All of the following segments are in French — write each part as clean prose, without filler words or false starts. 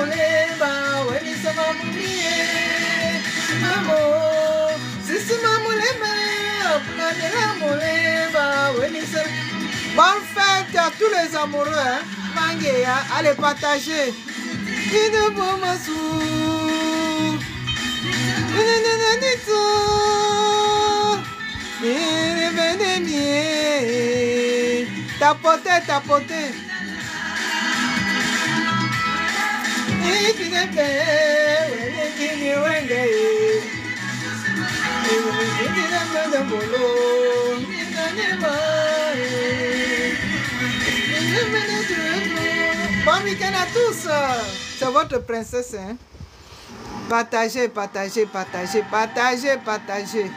muleba, weni sama mulie. Mamo, sisi mamuleba, punadela muleba, weni sama. Bonne fête à tous les amoureux, hein. Mangueya, allez partager. Ine bomasu. Tapoter, tapoter. Bon week-end à tous. C'est votre princesse, hein? Partagez, partagez, partagez, partagez, partagez.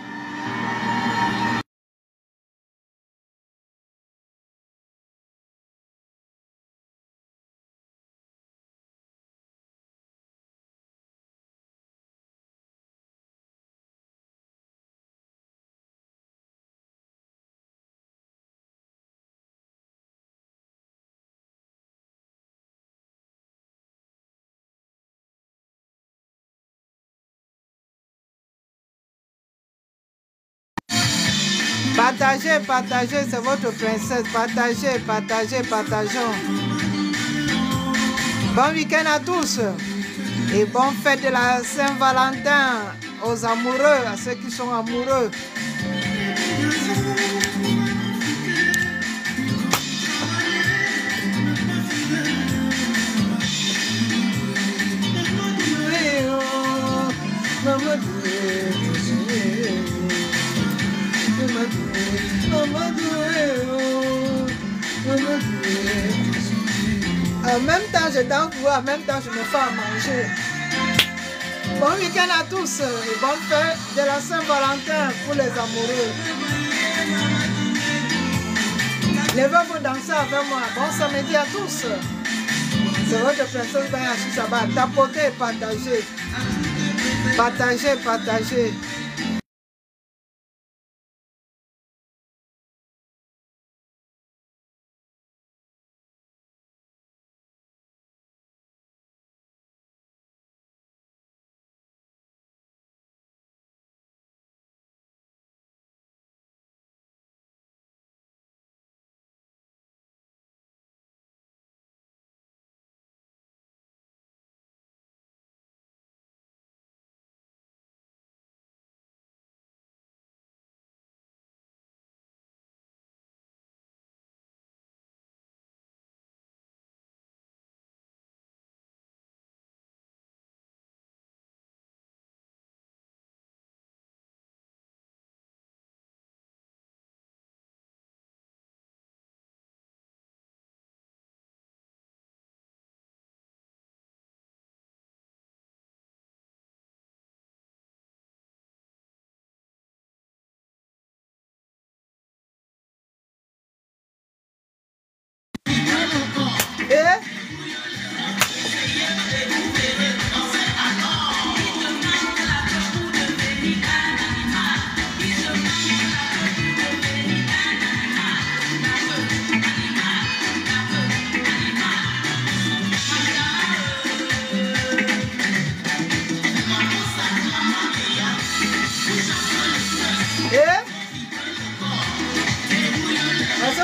Partagez, partagez, c'est votre princesse. Partagez, partagez, partageons. Bon week-end à tous. Et bonne fête de la Saint-Valentin aux amoureux, à ceux qui sont amoureux. En même temps, je danse, en même temps, je me fais à manger. Bon week-end à tous et bonne fête de la Saint-Valentin pour les amoureux. Levez-vous danser avec moi. Bon samedi à tous. C'est votre princesse Bayashi Sabat. Tapotez et partagez. Partagez, partagez.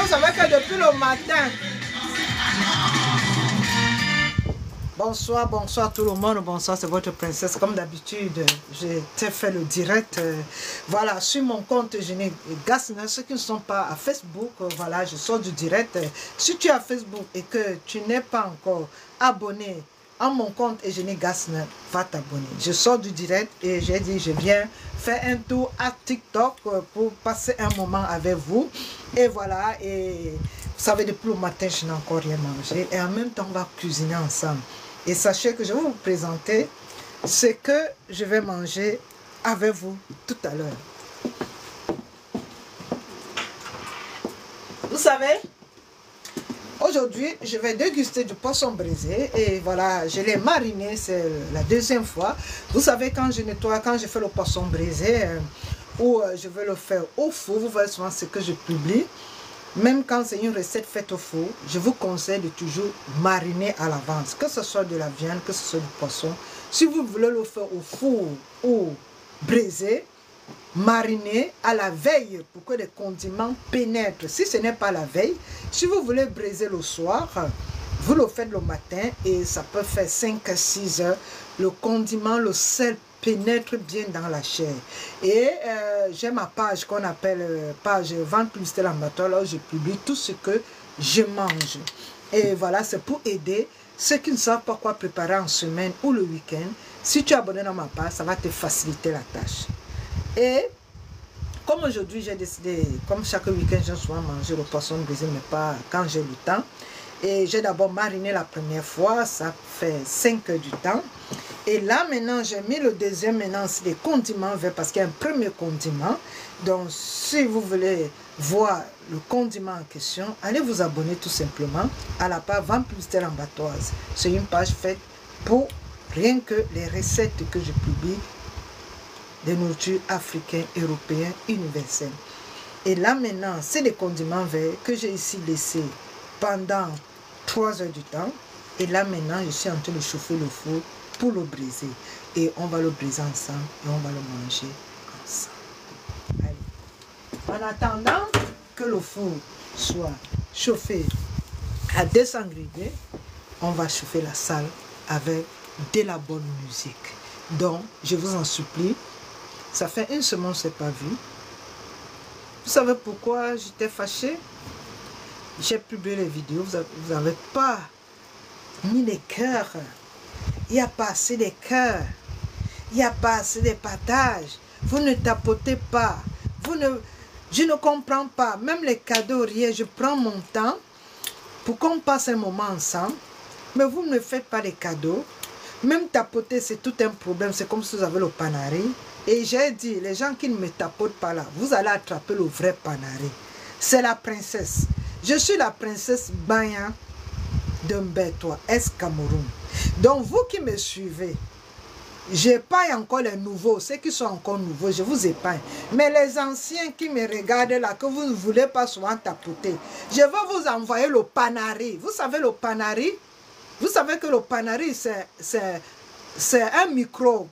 Vous savez que depuis le matin. Bonsoir, bonsoir tout le monde. Bonsoir, c'est votre princesse. Comme d'habitude, j'ai fait le direct. Voilà, sur mon compte Eugénie Gassner. Ceux qui ne sont pas à Facebook, voilà, je sors du direct. Si tu es à Facebook et que tu n'es pas encore abonné à mon compte Eugénie Gassner, va t'abonner. Je sors du direct et j'ai dit je viens faire un tour à TikTok pour passer un moment avec vous. Et voilà, et vous savez, depuis le matin, je n'ai encore rien mangé. Et en même temps, on va cuisiner ensemble. Et sachez que je vais vous présenter ce que je vais manger avec vous tout à l'heure. Vous savez, aujourd'hui, je vais déguster du poisson braisé. Et voilà, je l'ai mariné, c'est la deuxième fois. Vous savez, quand je nettoie, quand je fais le poisson braisé, ou je veux le faire au four, vous voyez souvent ce que je publie. Même quand c'est une recette faite au four, je vous conseille de toujours mariner à l'avance. Que ce soit de la viande, que ce soit du poisson. Si vous voulez le faire au four ou braisé, marinez à la veille pour que les condiments pénètrent. Si ce n'est pas la veille, si vous voulez braiser le soir, vous le faites le matin et ça peut faire 5 à 6 heures. Le condiment, le sel pénètre bien dans la chair. Et j'ai ma page qu'on appelle page Vente Publicité Laboratoire, là où je publie tout ce que je mange. Et voilà, c'est pour aider ceux qui ne savent pas quoi préparer en semaine ou le week-end. Si tu es abonné dans ma page, ça va te faciliter la tâche. Et comme aujourd'hui j'ai décidé, comme chaque week-end j'ai souvent mangé le poisson brisé, mais pas quand j'ai le temps. Et j'ai d'abord mariné la première fois, ça fait 5 heures du temps. Et là maintenant j'ai mis le deuxième, maintenant c'est des condiments verts parce qu'il y a un premier condiment. Donc si vous voulez voir le condiment en question, allez vous abonner tout simplement à la page Vente Publicité Laboratoire. C'est une page faite pour rien que les recettes que je publie de nourriture africaine, européenne, universelle. Et là maintenant, c'est des condiments verts que j'ai ici laissés pendant 3 heures du temps. Et là maintenant, je suis en train de chauffer le four pour le briser. Et on va le briser ensemble et on va le manger ensemble. Allez. En attendant que le four soit chauffé à 200 degrés, on va chauffer la salle avec de la bonne musique. Donc, je vous en supplie, ça fait une semaine on ne s'est pas vu. Vous savez pourquoi j'étais fâchée? J'ai publié les vidéos, vous n'avez pas mis les cœurs. Il n'y a pas assez de cœurs. Il n'y a pas assez de partage. Vous ne tapotez pas. Je ne comprends pas. Même les cadeaux, rien. Je prends mon temps pour qu'on passe un moment ensemble. Mais vous ne faites pas les cadeaux. Même tapoter, c'est tout un problème. C'est comme si vous avez le panari. Et j'ai dit, les gens qui ne me tapotent pas là, vous allez attraper le vrai panari. C'est la princesse. Je suis la princesse Banya de Mbetoa, Est-Cameroun. Donc, vous qui me suivez, j'épargne encore les nouveaux, ceux qui sont encore nouveaux, je vous épargne. Mais les anciens qui me regardent là, que vous ne voulez pas souvent tapoter, je vais vous envoyer le panari. Vous savez le panari? Vous savez que le panari, c'est un microbe.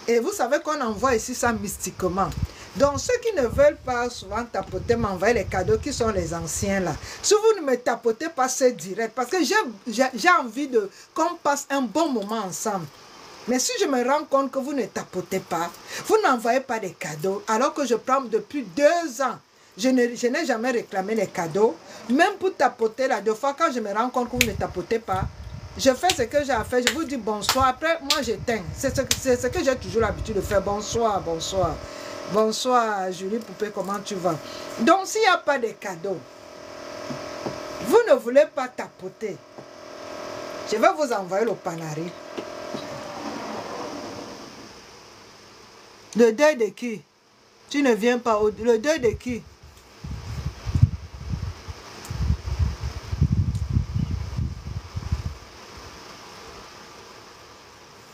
Et vous savez qu'on envoie ici ça mystiquement. Donc ceux qui ne veulent pas souvent tapoter, m'envoyer les cadeaux qui sont les anciens là. Si vous ne me tapotez pas, c'est direct. Parce que j'ai envie qu'on passe un bon moment ensemble. Mais si je me rends compte que vous ne tapotez pas, vous n'envoyez pas des cadeaux, alors que je prends depuis 2 ans. Je n'ai jamais réclamé les cadeaux. Même pour tapoter là, 2 fois, quand je me rends compte que vous ne tapotez pas, je fais ce que j'ai à faire, je vous dis bonsoir. Après, moi j'éteins. C'est ce que j'ai toujours l'habitude de faire. Bonsoir, bonsoir. Bonsoir Julie Poupée, comment tu vas? Donc s'il n'y a pas de cadeaux, vous ne voulez pas tapoter, je vais vous envoyer le panari. Le deuil de qui? Tu ne viens pas au... Le deuil de qui?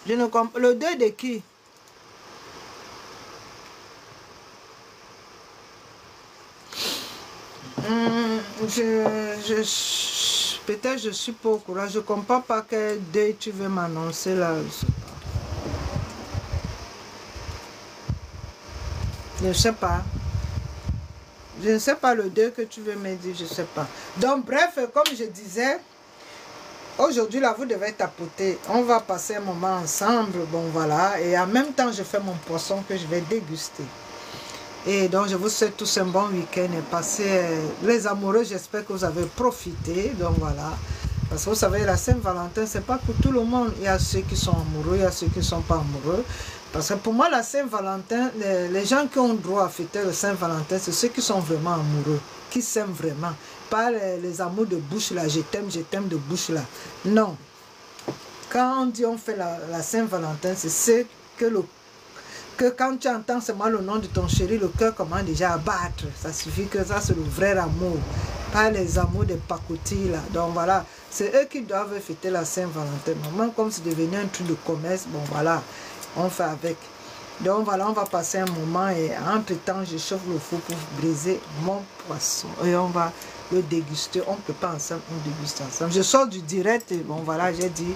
Je ne comprends. Le deuil de qui? Peut-être je suis pas au courant. Je ne comprends pas quel deuil tu veux m'annoncer là. Je ne sais pas. Je ne sais pas le deuil que tu veux me dire. Je ne sais pas. Donc bref, comme je disais, aujourd'hui là vous devez tapoter. On va passer un moment ensemble. Bon voilà. Et en même temps je fais mon poisson que je vais déguster. Et donc, je vous souhaite tous un bon week-end et passez les amoureux. J'espère que vous avez profité. Donc, voilà. Parce que vous savez, la Saint-Valentin, ce n'est pas pour tout le monde. Il y a ceux qui sont amoureux, il y a ceux qui ne sont pas amoureux. Parce que pour moi, la Saint-Valentin, les gens qui ont droit à fêter le Saint-Valentin, c'est ceux qui sont vraiment amoureux, qui s'aiment vraiment. Pas les amours de bouche là, je t'aime de bouche là. Non. Quand on dit on fait la Saint-Valentin, c'est ce que quand tu entends seulement le nom de ton chéri, le cœur commence déjà à battre. Ça suffit que ça, c'est le vrai amour. Pas les amours des pacotilles là. Donc voilà, c'est eux qui doivent fêter la Saint-Valentin. Même comme c'est devenu un truc de commerce, bon voilà, on fait avec. Donc voilà, on va passer un moment et en peu de temps, je chauffe le four pour briser mon poisson. Et on va le déguster. On peut pas ensemble, on déguste ensemble. Je sors du direct et bon voilà, j'ai dit,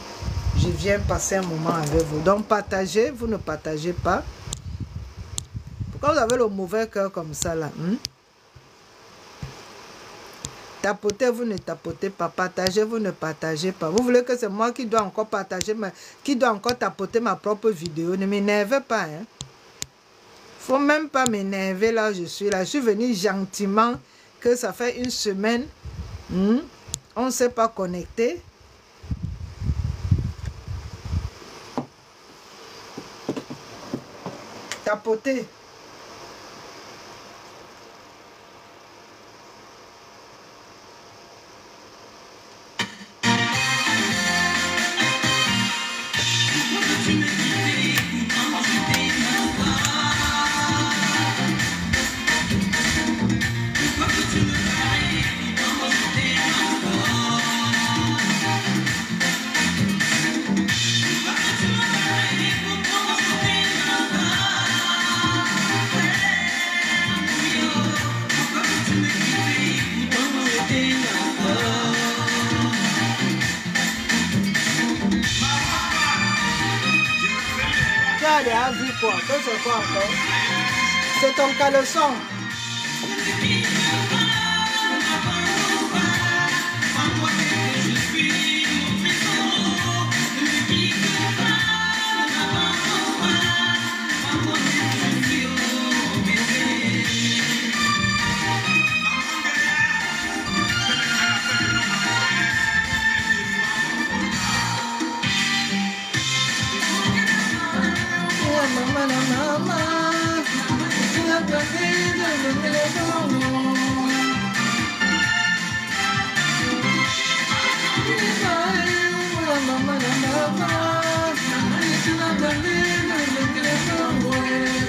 je viens passer un moment avec vous. Donc partagez, vous ne partagez pas. Pourquoi vous avez le mauvais cœur comme ça là? Tapotez, vous ne tapotez pas. Partagez, vous ne partagez pas. Vous voulez que c'est moi qui dois encore partager, qui dois encore tapoter ma propre vidéo. Ne m'énervez pas. Hein. Faut même pas m'énerver là, je suis là. Je suis venu gentiment, que ça fait une semaine. On ne s'est pas connecté. Tapoter. Quoi? C'est quoi encore? C'est ton caleçon.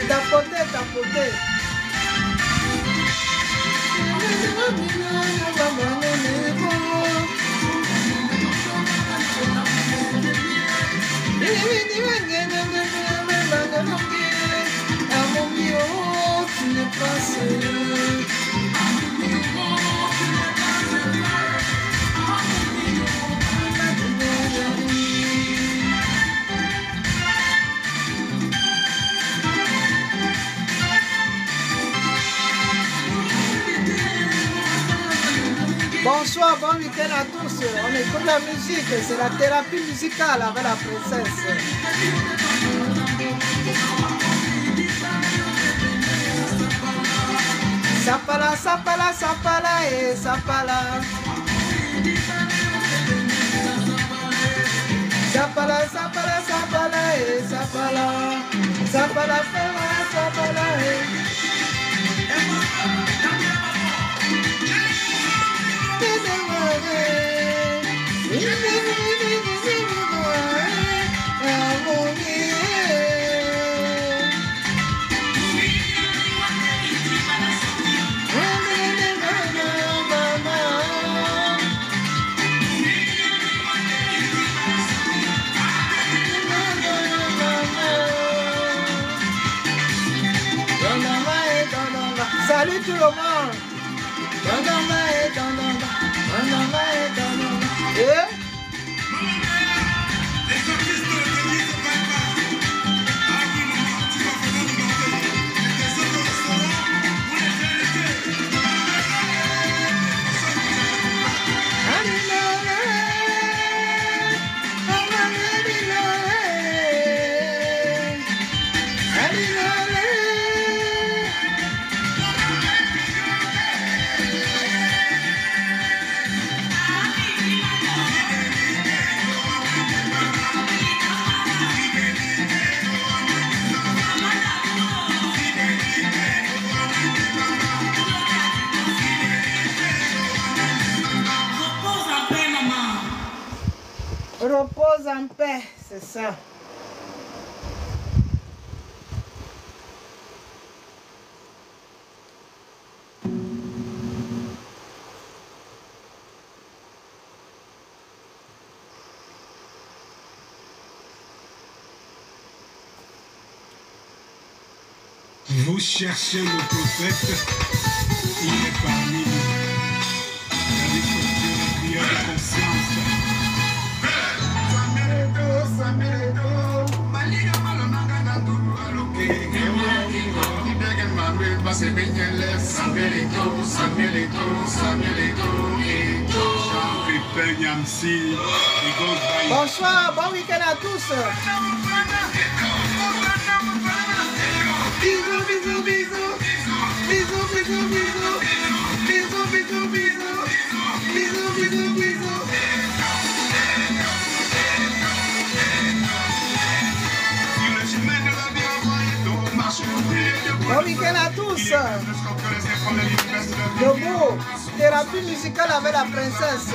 Tapoter, tapoter. Tu n'es pas seul. Bonsoir, bon week-end à tous. On écoute la musique, c'est la thérapie musicale avec la princesse. Sapala, sapala, sapala, et sapala. Sapala, sapala, sapala, et sapala. Sapala, sapala, sapala, et. Salut tout le monde. Repose en paix, c'est ça. Vous cherchez le prophète, il est parmi nous. Vous allez sortir les prières de conscience. Bonsoir, bon week-end à tous. Bisous, bisous, bisous. Bisous, bisous, bisous. Bisous, bisous, bisous. Bisous, bisous, bisous. Bon week-end à tous. Debout, thérapie musicale avec la princesse.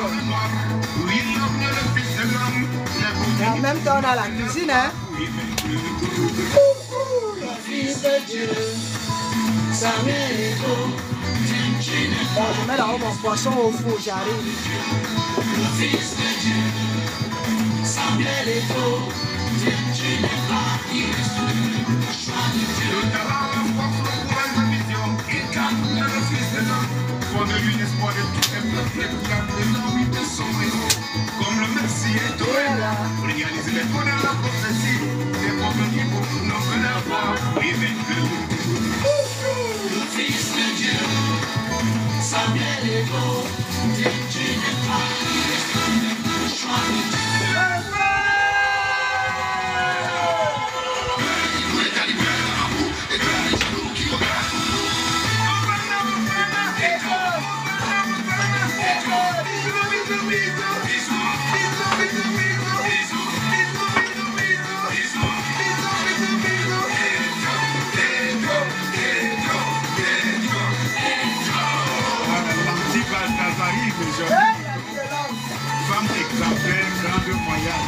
Et en même temps, on a la cuisine, hein. Le Fils de Dieu, Samuel Eto'o. Bon, je mets là-haut mon poisson au four, j'arrive. Le Fils de Dieu, Samuel Eto'o. De lui l'espoir de tout les peuples, les envies de son héros. Comme le Messie est au pour réaliser les bonnes de la prophétie, les problèmes pour nous n'en venir voir. Oui, mais le Fils de Dieu, Samuel Eto'o, tu n'es pas le choix de Dieu. Femme exemplaire, grande moyenne.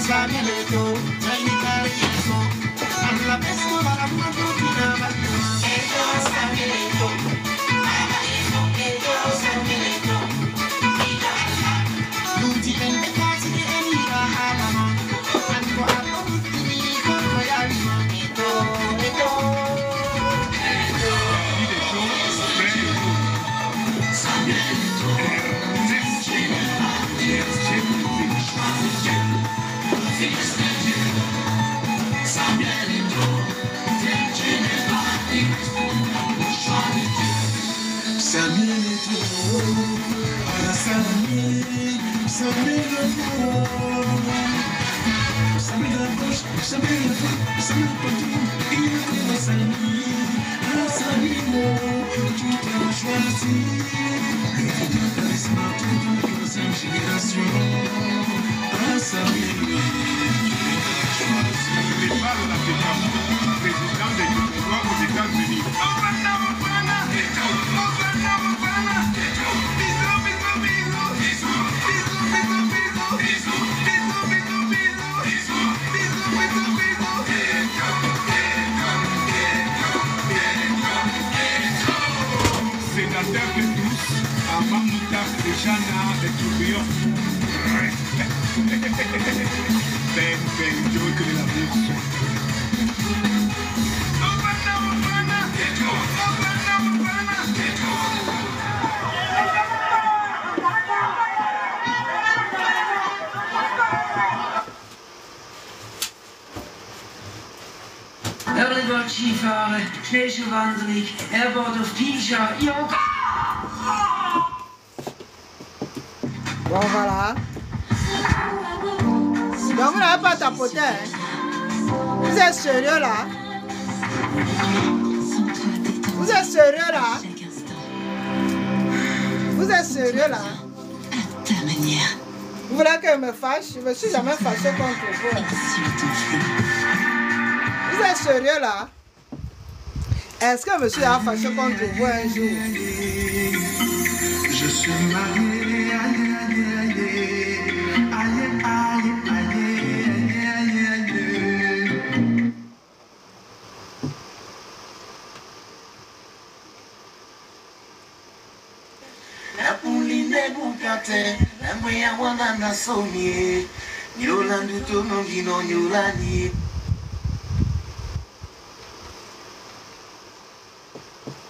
Samuel Eto'o, Samuel Eto'o, I'm la best of all of my Samuel Eto'o, Samuel Eto'o, Luti and the party and he and go out of the Skifahren, Schneeschuhwanderung, Airboard auf Pisa, Yoga. Bon, voilà. Donc, vous n'avez pas tapoté. Hein? Vous êtes sérieux là? Vous êtes sérieux là? Vous êtes sérieux là? À ta manière. Vous voulez que je me fâche? Je ne me suis jamais fâché contre vous. Vous êtes sérieux là? Est-ce que monsieur a fâché contre vous un jour? Je suis marié, aïe, aïe, aïe, aïe, aïe, aïe, aïe. Napuline bukate, namwe wana na sonye, nyolandu to nongino nyolani.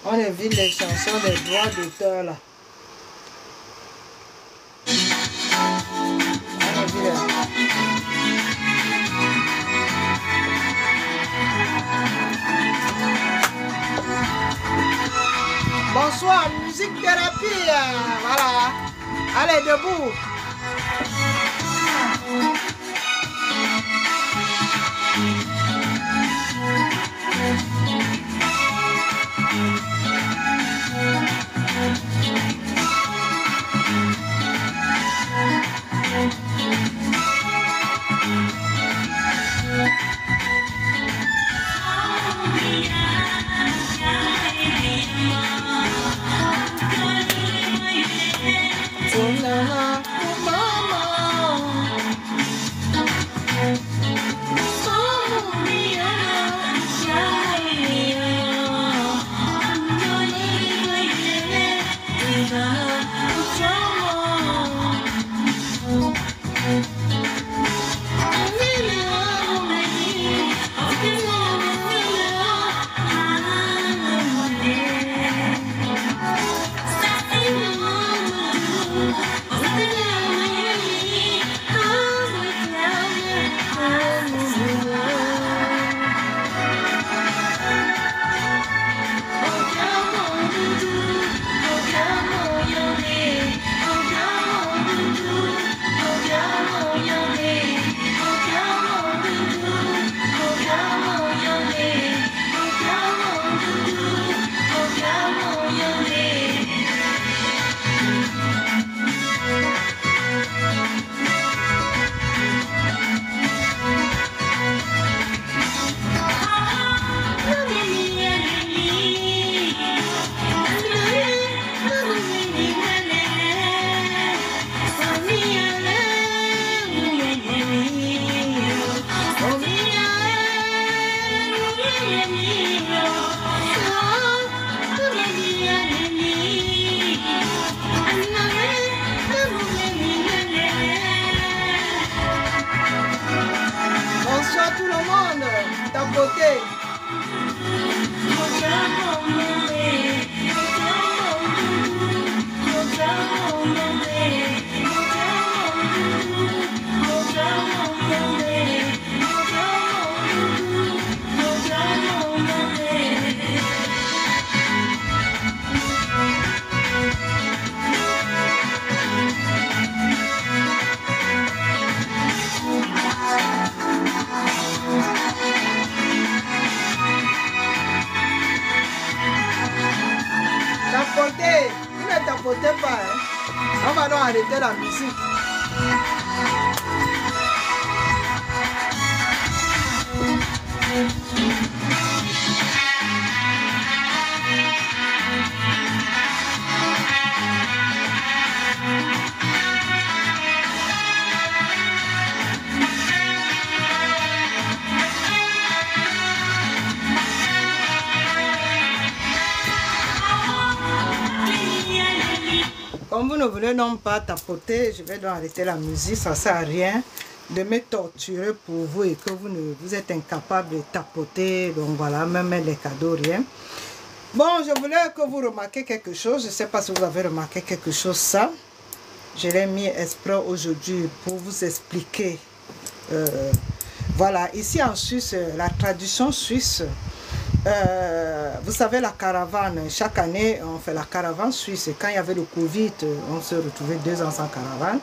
On évite les chansons des droits d'auteur là. On évite les... Bonsoir, musique thérapie. Voilà. Allez, debout. On va donc arrêter la musique. Comme vous ne voulez non pas tapoter, je vais donc arrêter la musique, ça ne sert à rien de me torturer pour vous et que vous êtes incapable de tapoter, donc voilà, même les cadeaux, rien. Bon, je voulais que vous remarquiez quelque chose, je ne sais pas si vous avez remarqué quelque chose, ça. Je l'ai mis exprès aujourd'hui pour vous expliquer. Voilà, ici en Suisse, la tradition suisse, vous savez la caravane, chaque année on fait la caravane suisse. Quand il y avait le Covid, on se retrouvait 2 ans sans caravane.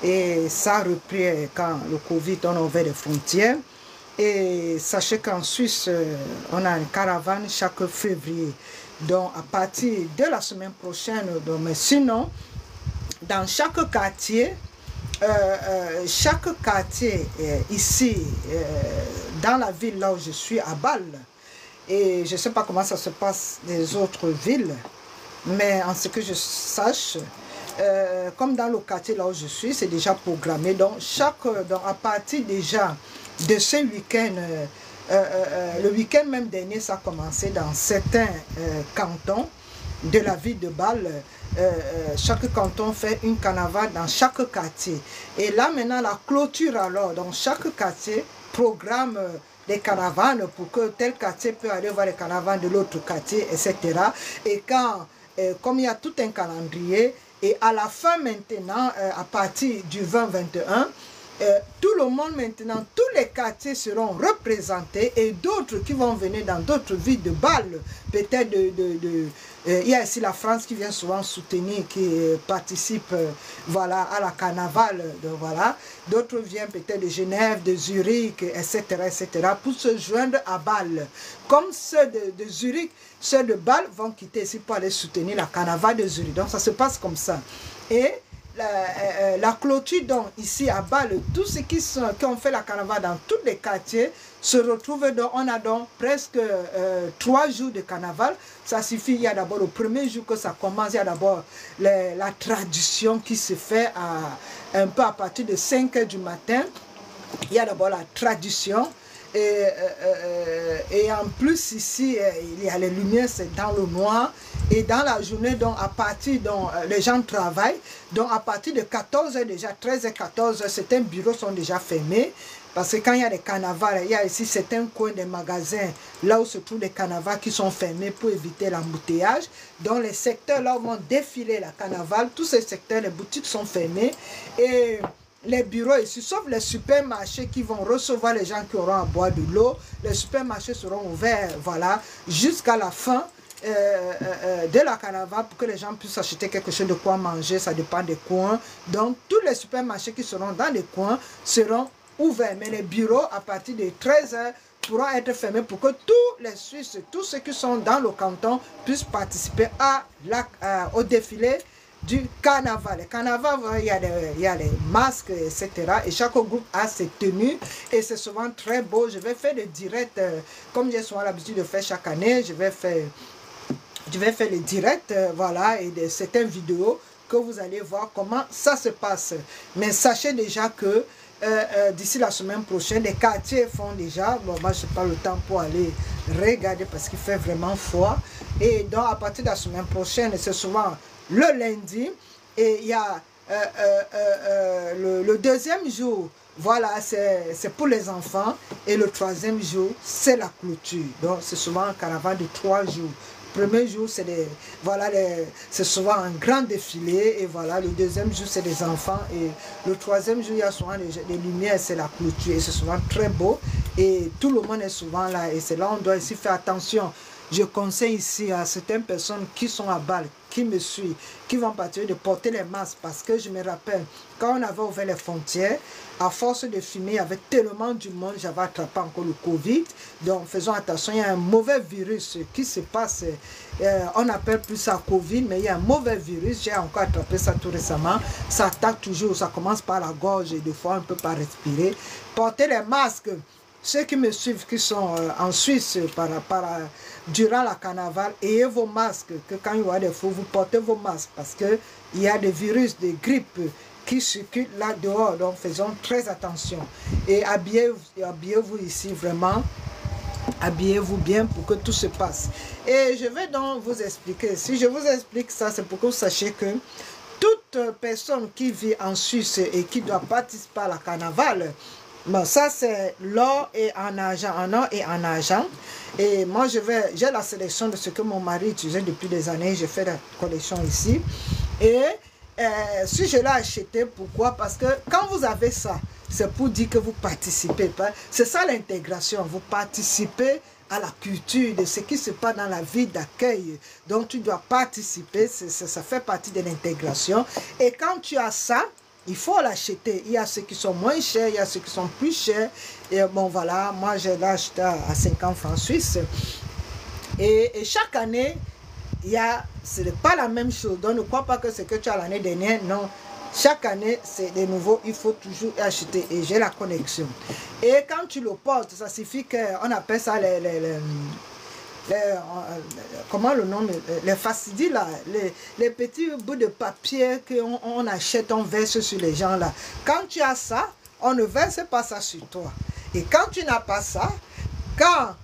Et ça a repris quand le Covid, on a ouvert les frontières. Et sachez qu'en Suisse, on a une caravane chaque février. Donc à partir de la semaine prochaine, mais sinon, dans chaque quartier ici, dans la ville là où je suis, à Bâle, Et je ne sais pas comment ça se passe dans les autres villes, mais en ce que je sache, comme dans le quartier là où je suis, c'est déjà programmé. Donc, à partir déjà de ce week-end, le week-end même dernier, ça a commencé dans certains cantons de la ville de Bâle. Chaque canton fait une carnaval dans chaque quartier. Et là maintenant, la clôture alors, dans chaque quartier programme des carnavals pour que tel quartier peut aller voir les carnavals de l'autre quartier, etc. Et quand, comme il y a tout un calendrier, et à la fin maintenant, à partir du 20-21, tout le monde maintenant, tous les quartiers seront représentés et d'autres qui vont venir dans d'autres villes de Bâle, peut-être il y a ici la France qui vient souvent soutenir, qui participe voilà, à la carnaval, voilà. D'autres viennent peut-être de Genève, de Zurich, etc., pour se joindre à Bâle. Comme ceux de Zurich, ceux de Bâle vont quitter ici pour aller soutenir la carnaval de Zurich. Donc ça se passe comme ça. Et la clôture donc ici à Bâle, tous ceux qui ont fait la carnaval dans tous les quartiers se retrouvent donc, on a donc presque 3 jours de carnaval. Ça suffit, il y a d'abord le premier jour que ça commence, il y a d'abord la tradition qui se fait un peu à partir de 5 h du matin. Il y a d'abord la tradition. Et en plus ici, il y a les lumières, c'est dans le noir. Et dans la journée, donc à partir dont les gens travaillent, donc à partir de 14 h déjà, 13 h 14 h, certains bureaux sont déjà fermés. Parce que quand il y a des carnavals, il y a ici certains coins des magasins, là où se trouvent des carnavals qui sont fermés pour éviter l'embouteillage. Dans les secteurs là où vont défiler la carnaval, tous ces secteurs, les boutiques sont fermées. Et les bureaux ici, sauf les supermarchés qui vont recevoir les gens qui auront à boire de l'eau, les supermarchés seront ouverts, voilà, jusqu'à la fin de la carnaval pour que les gens puissent acheter quelque chose de quoi manger, ça dépend des coins. Donc, tous les supermarchés qui seront dans les coins seront ouverts, mais les bureaux, à partir de 13 h, pourront être fermés pour que tous les Suisses, tous ceux qui sont dans le canton puissent participer au défilé du carnaval. Le carnaval, il y a les masques, etc. Et chaque groupe a ses tenues et c'est souvent très beau. Je vais faire des directs, comme j'ai souvent l'habitude de faire chaque année, je vais faire les directs, voilà, et certaines vidéos que vous allez voir comment ça se passe. Mais sachez déjà que d'ici la semaine prochaine, les quartiers font déjà, bon moi je n'ai pas le temps pour aller regarder parce qu'il fait vraiment froid. Et donc à partir de la semaine prochaine, c'est souvent le lundi, et il y a le deuxième jour, voilà, c'est pour les enfants, et le troisième jour, c'est la clôture. Donc c'est souvent un carnaval de 3 jours. Le premier jour, c'est souvent un grand défilé, et voilà, le deuxième jour, c'est des enfants, et le troisième jour, il y a souvent des lumières, c'est la clôture, et c'est souvent très beau, et tout le monde est souvent là, et c'est là on doit ici faire attention. Je conseille ici à certaines personnes qui sont à Bâle, qui me suivent, qui vont partir de porter les masques, parce que je me rappelle, quand on avait ouvert les frontières, à force de fumer, il y avait tellement du monde, j'avais attrapé encore le Covid. Donc faisons attention, il y a un mauvais virus qui se passe, on appelle plus ça Covid, mais il y a un mauvais virus, j'ai encore attrapé ça tout récemment, ça attaque toujours, ça commence par la gorge et des fois on ne peut pas respirer. Portez les masques. Ceux qui me suivent, qui sont en Suisse durant la carnaval, ayez vos masques, que quand il y a des fous, vous portez vos masques, parce qu'il y a des virus, des grippes qui circulent là dehors, donc faisons très attention. Et habillez-vous ici vraiment, habillez-vous bien pour que tout se passe. Et je vais donc vous expliquer, si je vous explique ça, c'est pour que vous sachiez que toute personne qui vit en Suisse et qui doit participer à la carnaval, bon, ça c'est l'or et en argent, en or et en argent. Et moi j'ai la sélection de ce que mon mari utilisait depuis des années. J'ai fait la collection ici. Et si je l'ai acheté, pourquoi? Parce que quand vous avez ça, c'est pour dire que vous participez. C'est ça l'intégration. Vous participez à la culture de ce qui se passe dans la vie d'accueil. Donc tu dois participer. Ça fait partie de l'intégration. Et quand tu as ça, il faut l'acheter. Il y a ceux qui sont moins chers, il y a ceux qui sont plus chers. Et bon, voilà, moi, je l'ai acheté à 50 francs suisses. Et chaque année, ce n'est pas la même chose. Donc, ne crois pas que ce que tu as l'année dernière, non. Chaque année, c'est de nouveau, il faut toujours acheter. Et j'ai la connexion. Et quand tu le portes, ça signifie qu'on appelle ça comment le nom, les fastidies là, les petits bouts de papier qu'on achète, on verse sur les gens là. Quand tu as ça, on ne verse pas ça sur toi. Et quand tu n'as pas ça, quand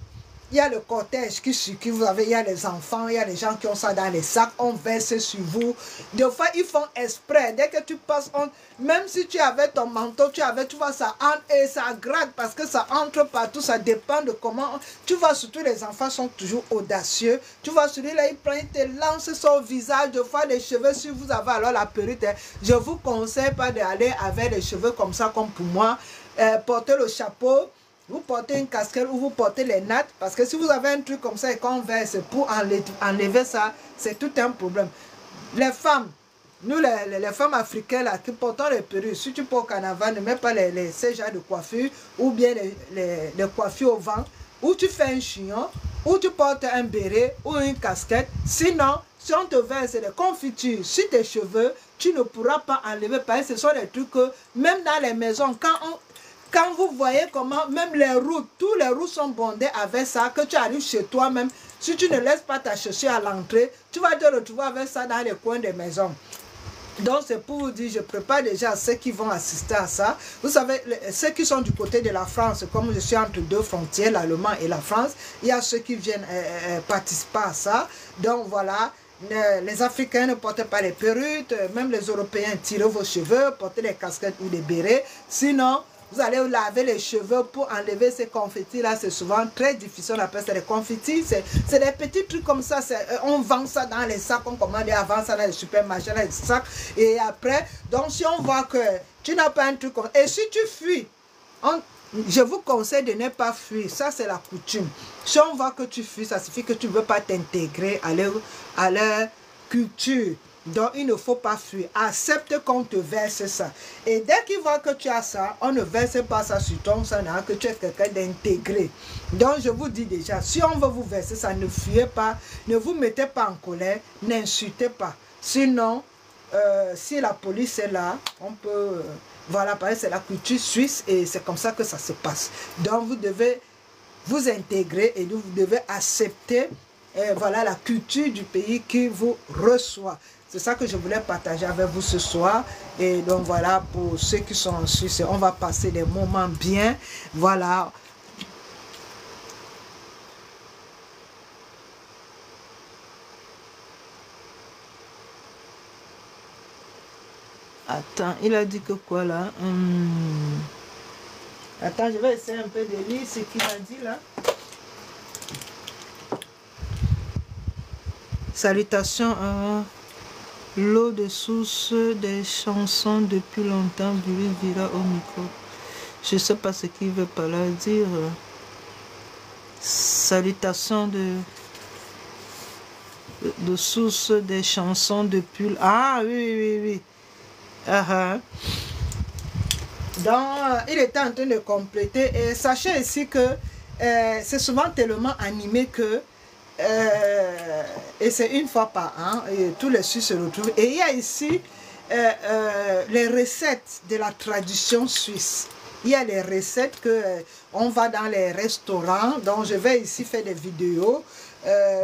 il y a le cortège qui circule, vous avez, il y a les enfants, il y a les gens qui ont ça dans les sacs, on verse sur vous. Des fois, ils font exprès. Dès que tu passes, même si tu avais ton manteau, tu vois, ça entre et ça gratte parce que ça entre partout, ça dépend de comment. Tu vois, surtout les enfants sont toujours audacieux. Tu vois, celui-là, il prend, il te lance son visage. Des fois, les cheveux, si vous avez alors la perruque, je vous conseille pas d'aller avec les cheveux comme ça, comme pour moi. Portez le chapeau. Vous portez une casquette ou vous portez les nattes, parce que si vous avez un truc comme ça et qu'on verse pour enlever ça, c'est tout un problème. Les femmes, nous les femmes africaines là, qui portent les perruques, si tu portes au carnaval, ne mets pas ces genres de coiffures, ou bien les coiffures au vent, ou tu fais un chignon, ou tu portes un béret ou une casquette. Sinon, si on te verse des confitures sur tes cheveux, tu ne pourras pas enlever, parce que ce sont des trucs que, même dans les maisons, quand vous voyez comment même les routes, tous les routes sont bondées avec ça, que tu arrives chez toi même, si tu ne laisses pas ta chaussure à l'entrée, tu vas te retrouver avec ça dans les coins des maisons. Donc c'est pour vous dire, je prépare déjà ceux qui vont assister à ça. Vous savez, ceux qui sont du côté de la France, comme je suis entre deux frontières, l'Allemagne et la France, il y a ceux qui viennent participer à ça. Donc voilà. Les Africains ne portent pas les perruques, même les Européens tirez vos cheveux, portez les casquettes ou les bérets. Sinon, vous allez laver les cheveux pour enlever ces confettis là, c'est souvent très difficile, on appelle ça des confettis, c'est des petits trucs comme ça, on vend ça dans les sacs, on commande avant ça dans les supermarchés, dans les sacs, et après, donc si on voit que tu n'as pas un truc comme ça, et si tu fuis, je vous conseille de ne pas fuir, ça c'est la coutume. Si on voit que tu fuis, ça signifie que tu ne veux pas t'intégrer à leur culture. Donc, il ne faut pas fuir. Accepte qu'on te verse ça. Et dès qu'ils voient que tu as ça, on ne verse pas ça sur toi, ça n'a que tu es quelqu'un d'intégré. Donc, je vous dis déjà, si on veut vous verser ça, ne fuyez pas, ne vous mettez pas en colère, n'insultez pas. Sinon, si la police est là, on peut... voilà, parce que c'est la culture suisse et c'est comme ça que ça se passe. Donc, vous devez vous intégrer et vous devez accepter voilà, la culture du pays qui vous reçoit. C'est ça que je voulais partager avec vous ce soir. Et donc voilà, pour ceux qui sont en Suisse, on va passer des moments bien. Voilà. Attends, il a dit que quoi là? Attends, je vais essayer un peu de lire ce qu'il a dit là. Salutations à l'eau de source des chansons depuis longtemps, Billy Vira au micro. Je ne sais pas ce qu'il veut par là dire. Salutations de source des chansons depuis... Ah oui. Donc, il était en train de compléter. Et sachez ici que c'est souvent tellement animé que et c'est une fois par an et tous les Suisses se retrouvent et il y a ici les recettes de la tradition suisse. Il y a les recettes que on va dans les restaurants, donc je vais ici faire des vidéos.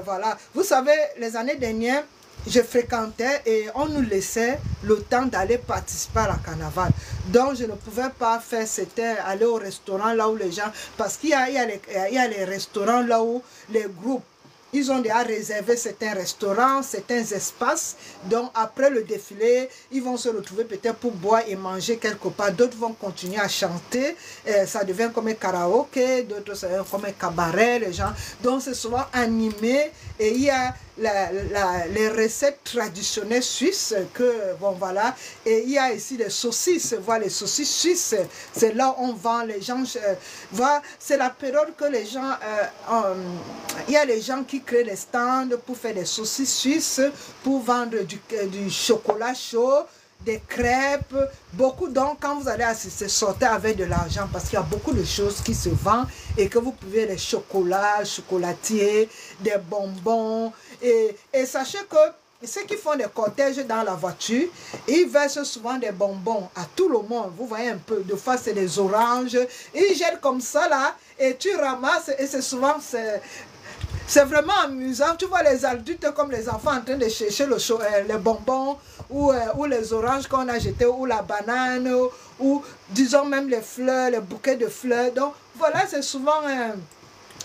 Voilà, vous savez, les années dernières je fréquentais et on nous laissait le temps d'aller participer à la carnaval. Donc je ne pouvais pas faire, c'était aller au restaurant là où les gens, parce qu'il y a les restaurants là où les groupes, ils ont déjà réservé certains restaurants, certains espaces. Donc après le défilé, ils vont se retrouver peut-être pour boire et manger quelque part. D'autres vont continuer à chanter. Ça devient comme un karaoké, d'autres comme un cabaret, les gens. Donc c'est souvent animé. Et il y a les recettes traditionnelles suisses que, bon voilà. Et il y a ici les saucisses, voilà, les saucisses suisses. C'est là où on vend, les gens, voilà, c'est la période que les gens, il y a les gens qui créent des stands pour faire des saucisses suisses, pour vendre du chocolat chaud, des crêpes, beaucoup. Donc quand vous allez assister, sortez avec de l'argent parce qu'il y a beaucoup de choses qui se vendent et que vous pouvez, les chocolats, chocolatiers, des bonbons. Et sachez que ceux qui font des cortèges dans la voiture, ils versent souvent des bonbons à tout le monde. Vous voyez un peu, de fois c'est des oranges, ils jettent comme ça là et tu ramasses et c'est souvent c'est vraiment amusant. Tu vois les adultes comme les enfants en train de chercher les bonbons ou les oranges qu'on a jetés, ou la banane, ou disons même les fleurs, les bouquets de fleurs. Donc voilà, c'est souvent...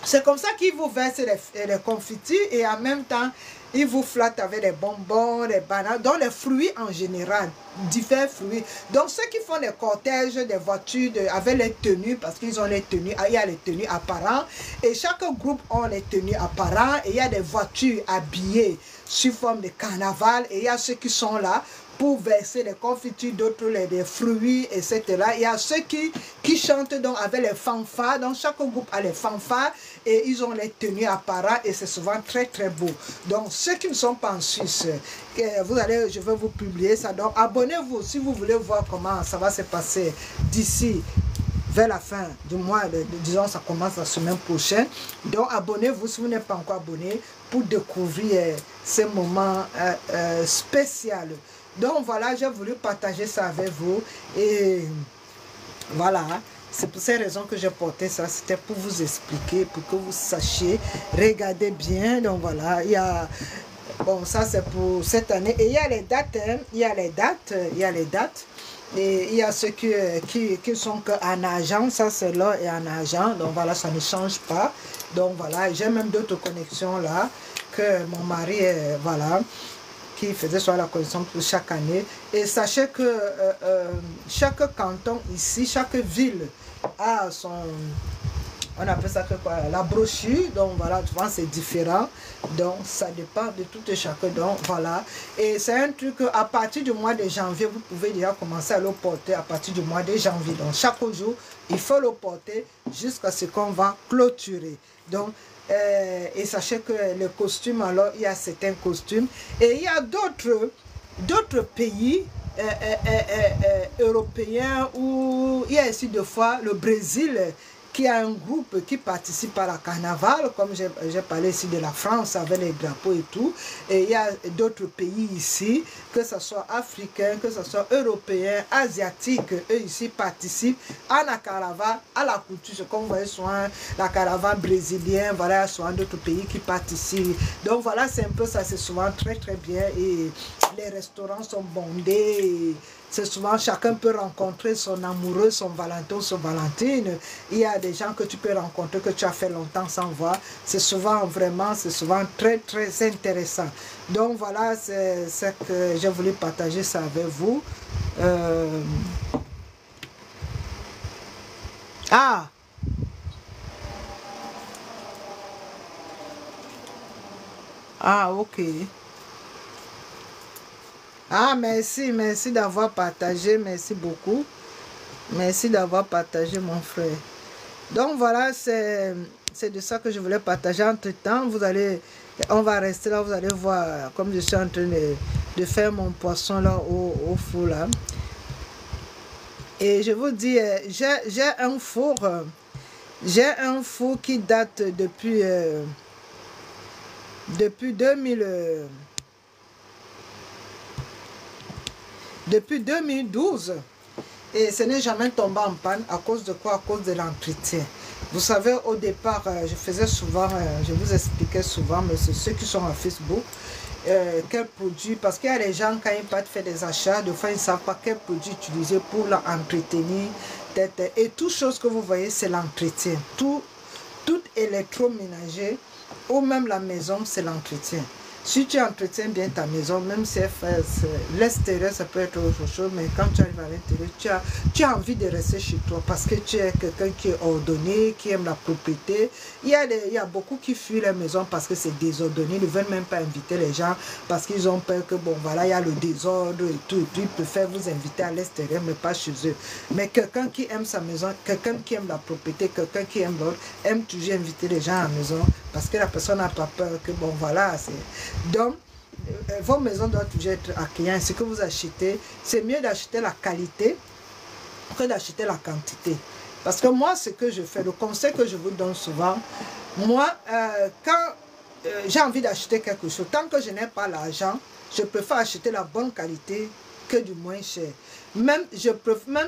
c'est comme ça qu'ils vous versent les confettis et en même temps, ils vous flattent avec des bonbons, des bananes, donc les fruits en général, divers fruits. Donc ceux qui font des cortèges, des voitures avec les tenues, parce qu'ils ont les tenues, il y a les tenues apparentes, et chaque groupe a les tenues apparentes, et il y a des voitures habillées sous forme de carnaval, et il y a ceux qui sont là pour verser les confitures, d'autres les fruits, etc. Il y a ceux qui chantent donc avec les fanfares, donc chaque groupe a les fanfares et ils ont les tenues apparentes et c'est souvent très très beau. Donc ceux qui ne sont pas en Suisse, je vais vous publier ça, donc abonnez-vous si vous voulez voir comment ça va se passer d'ici vers la fin du mois, disons ça commence la semaine prochaine. Donc abonnez-vous si vous n'êtes pas encore abonné pour découvrir ces moments spéciaux. Donc voilà, j'ai voulu partager ça avec vous et voilà, c'est pour ces raisons que j'ai porté ça, c'était pour vous expliquer, pour que vous sachiez, regardez bien. Donc voilà, il y a, bon ça c'est pour cette année et il y a les dates, hein, il y a les dates et il y a ceux qui sont en argent, ça c'est l'or et en argent, donc voilà, ça ne change pas. Donc voilà, j'ai même d'autres connexions là que mon mari, voilà, qui faisait soit la connexion pour chaque année. Et sachez que chaque canton ici, chaque ville a son, on appelle ça que quoi, la brochure. Donc voilà, souvent c'est différent. Donc ça dépend de tout et chacun. Donc voilà. Et c'est un truc à partir du mois de janvier, vous pouvez déjà commencer à le porter à partir du mois de janvier. Donc chaque jour, il faut le porter jusqu'à ce qu'on va clôturer. Donc et sachez que les costumes, alors il y a certains costumes et il y a d'autres pays européens où il y a ici deux fois le Brésil qui a un groupe qui participe à la carnaval, comme j'ai parlé ici de la France avec les drapeaux et tout. Et il y a d'autres pays ici, que ce soit africains, que ce soit européens, asiatiques, eux ici participent à la caravane, à la couture, comme vous voyez, soit la caravane brésilienne, voilà, soit d'autres pays qui participent. Donc voilà, c'est un peu ça, c'est souvent très très bien et les restaurants sont bondés. C'est souvent chacun peut rencontrer son amoureux, son Valentin, son Valentine. Il y a des gens que tu peux rencontrer que tu as fait longtemps sans voir. C'est souvent vraiment, c'est souvent très très intéressant. Donc voilà, c'est ce que j'ai voulu partager ça avec vous. Ok. Merci d'avoir partagé, merci beaucoup. Merci d'avoir partagé mon frère. Donc voilà, c'est de ça que je voulais partager. Entre temps, on va rester là, vous allez voir comme je suis en train de faire mon poisson là au four là. Et je vous dis, j'ai un four qui date depuis 2012 et ce n'est jamais tombé en panne. À cause de quoi? À cause de l'entretien. Vous savez, au départ, je faisais souvent, je vous expliquais souvent, mais c'est ceux qui sont à Facebook, quel produit, parce qu'il y a des gens, quand ils partent faire des achats, de fois ils ne savent pas quel produit utiliser pour l'entretenir. Et toute chose que vous voyez, c'est l'entretien. Tout électroménager, ou même la maison, c'est l'entretien. Si tu entretiens bien ta maison, même si l'extérieur, ça peut être autre chose, mais quand tu arrives à l'intérieur, tu as envie de rester chez toi parce que tu es quelqu'un qui est ordonné, qui aime la propriété. Il y a beaucoup qui fuient la maison parce que c'est désordonné. Ils ne veulent même pas inviter les gens parce qu'ils ont peur que, bon, voilà, il y a le désordre et tout. Ils préfèrent vous inviter à l'extérieur, mais pas chez eux. Mais quelqu'un qui aime sa maison, quelqu'un qui aime la propriété, quelqu'un qui aime l'ordre, aime toujours inviter les gens à la maison parce que la personne n'a pas peur que, bon, voilà, c'est... Donc, vos maisons doivent toujours être accueillantes. Ce que vous achetez, c'est mieux d'acheter la qualité que d'acheter la quantité. Parce que moi, ce que je fais, le conseil que je vous donne souvent, moi, quand j'ai envie d'acheter quelque chose, tant que je n'ai pas l'argent, je préfère acheter la bonne qualité que du moins cher. Même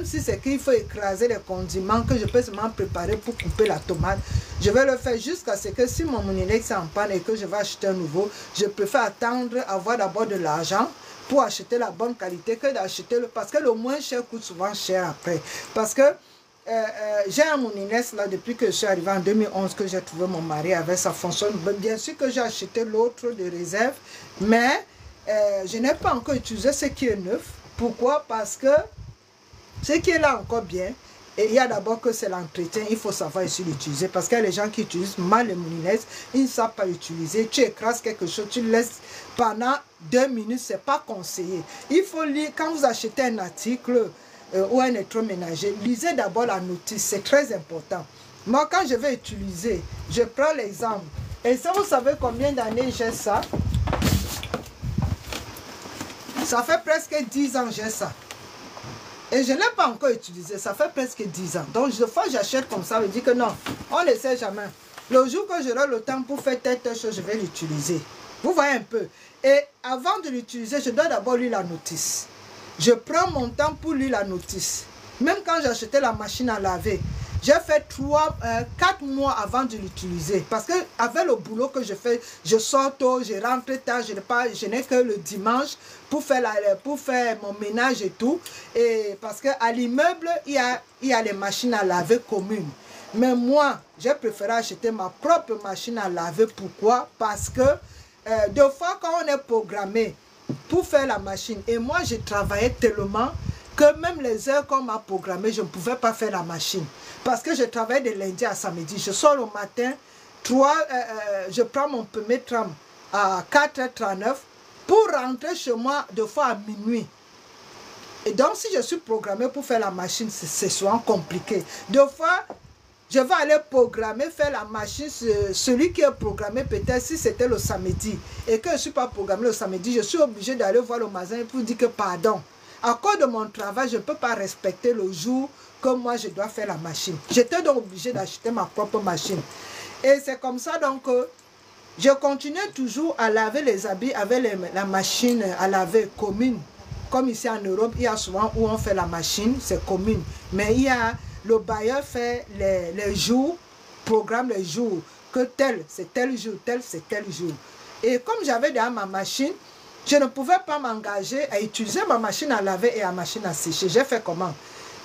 si c'est qu'il faut écraser les condiments que je peux seulement préparer pour couper la tomate, je vais le faire jusqu'à ce que si mon Monilex est en panne et que je vais acheter un nouveau, je préfère attendre, avoir d'abord de l'argent pour acheter la bonne qualité que d'acheter le... Parce que le moins cher coûte souvent cher après. Parce que j'ai un Monilex là depuis que je suis arrivée en 2011 que j'ai trouvé mon mari avec, ça fonctionne. Bien sûr que j'ai acheté l'autre de réserve, mais je n'ai pas encore utilisé ce qui est neuf. Pourquoi? Parce que ce qui est là encore bien, et il y a d'abord que c'est l'entretien, il faut savoir ici l'utiliser. Parce qu'il y a les gens qui utilisent mal les Monilex, ils ne savent pas l'utiliser. Tu écrases quelque chose, tu le laisses pendant 2 minutes, ce n'est pas conseillé. Il faut lire, quand vous achetez un article ou un électroménager, lisez d'abord la notice, c'est très important. Moi, quand je vais utiliser, je prends l'exemple. Et ça, vous savez combien d'années j'ai ça? Ça fait presque 10 ans que j'ai ça. Et je ne l'ai pas encore utilisé. Ça fait presque 10 ans. Donc, des fois, j'achète comme ça. Je dis que non, on ne sait jamais. Le jour que j'aurai le temps pour faire telle chose, je vais l'utiliser. Vous voyez un peu. Et avant de l'utiliser, je dois d'abord lire la notice. Je prends mon temps pour lire la notice. Même quand j'ai acheté la machine à laver, j'ai fait 4 mois avant de l'utiliser. Parce que avec le boulot que je fais, je sors tôt, je rentre tard, je n'ai que le dimanche pour faire mon ménage et tout. Et parce qu'à l'immeuble, il y a les machines à laver communes. Mais moi, j'ai préféré acheter ma propre machine à laver. Pourquoi? Parce que deux fois quand on est programmé pour faire la machine, et moi je travaillais tellement que même les heures qu'on m'a programmé, je ne pouvais pas faire la machine. Parce que je travaille de lundi à samedi. Je sors le matin, je prends mon premier tram à 4h39 pour rentrer chez moi deux fois à minuit. Et donc, si je suis programmé pour faire la machine, c'est souvent compliqué. Deux fois, je vais aller programmer, faire la machine, celui qui est programmé peut-être si c'était le samedi. Et que je ne suis pas programmé le samedi, je suis obligé d'aller voir le magasin pour dire que pardon. À cause de mon travail, je ne peux pas respecter le jour que moi je dois faire la machine. J'étais donc obligé d'acheter ma propre machine. Et c'est comme ça donc que je continue toujours à laver les habits avec la machine à laver commune. Comme ici en Europe, il y a souvent où on fait la machine, c'est commune. Mais il y a, le bailleur fait les jours, programme les jours, que tel c'est tel jour, tel c'est tel jour. Et comme j'avais déjà ma machine, je ne pouvais pas m'engager à utiliser ma machine à laver et la machine à sécher. J'ai fait comment?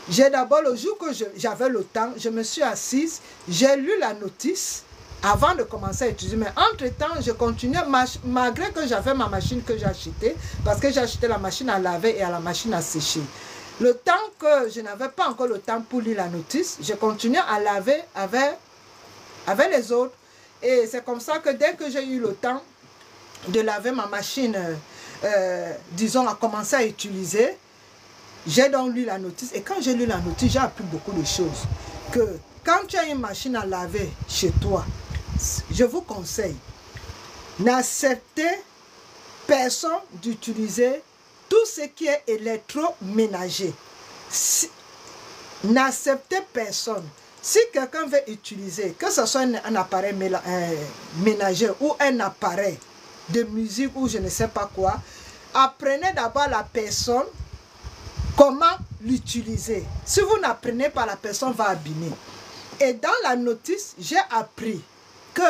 J'ai d'abord, le jour que j'avais le temps, je me suis assise, j'ai lu la notice avant de commencer à utiliser. Mais entre-temps, je continuais, malgré que j'avais ma machine que j'ai achetée, parce que j'ai acheté la machine à laver et à la machine à sécher. Le temps que je n'avais pas encore le temps pour lire la notice, je continuais à laver avec les autres. Et c'est comme ça que dès que j'ai eu le temps de laver ma machine, disons, à commencer à utiliser, j'ai donc lu la notice. Et quand j'ai lu la notice, j'ai appris beaucoup de choses. Que quand tu as une machine à laver chez toi, je vous conseille, n'acceptez personne d'utiliser tout ce qui est électroménager. N'acceptez personne. Si quelqu'un veut utiliser, que ce soit un appareil ménager ou un appareil de musique ou je ne sais pas quoi, apprenez d'abord la personne comment l'utiliser. Si vous n'apprenez pas, la personne va abîmer. Et dans la notice, j'ai appris que